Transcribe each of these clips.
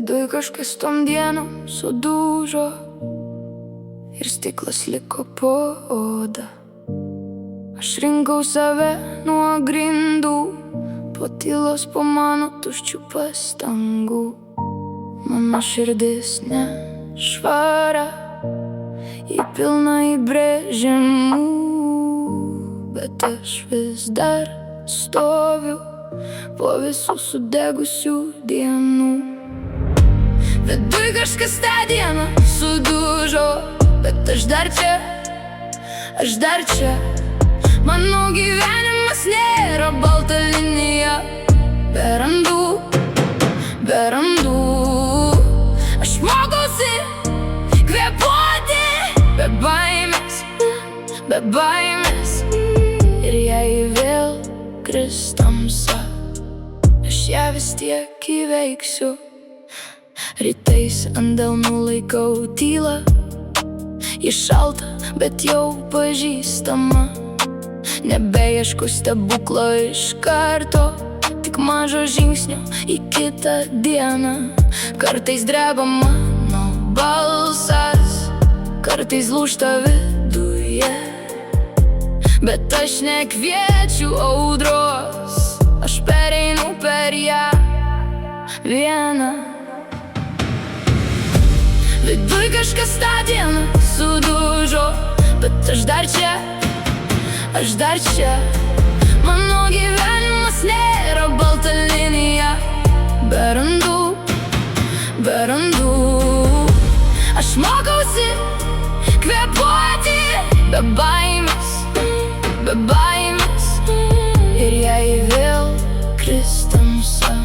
Viduj kažkas tom dienom sudužo ir stiklas liko po oda. Aš rinkau save nuo grindų, po tylos, po mano tuščių pastangų. Mano širdis nešvara, ji pilna įbrėžimų, bet aš vis dar stoviu po visų sudegusių dienų. Viduj kažkas tą dieną sudužo, bet aš dar čia. Mano gyvenimas nėra balta linija, be randų. Aš mokausi kvėpuoti be baimės. Ir jei vėl kris tamsa, aš ją vis tiek įveiksiu. Rytais ant delnų laikau tylą, ji šalta, bet jau pažįstama. Nebeieškau stebuklo iš karto, tik mažo žingsnio į kitą dieną. Kartais dreba mano balsas, kartais lūžta viduje, bet aš nekviečiu audros, aš pereinu per ją vieną. Viduj kažkas tą dieną sudužo, bet aš dar čia. Mano gyvenimas nėra balta linija, be randų. Aš mokausi kvėpuoti be baimės. Ir jei vėl kris tamsa,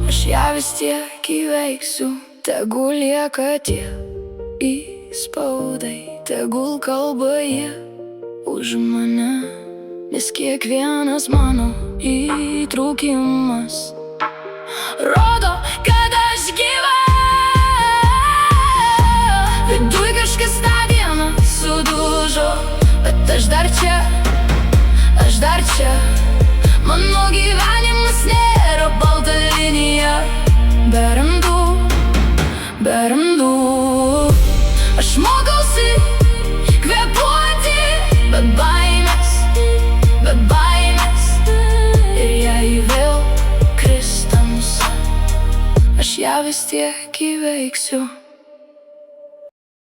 aš ją vis tiek įveiksiu. Tegul lieka tie įspaudai, tegul kalba jie už mane, nes kiekvienas mano įtrūkimas rodo, kad aš gyva. Viduj kažkas tą dieną sudužo, bet aš dar čia. Mano gyvenimas nėra balta linija, be randų. Aš mokausi kvėpuoti be baimės. Ir jei vėl kris tamsa, aš ją vis tiek įveiksiu.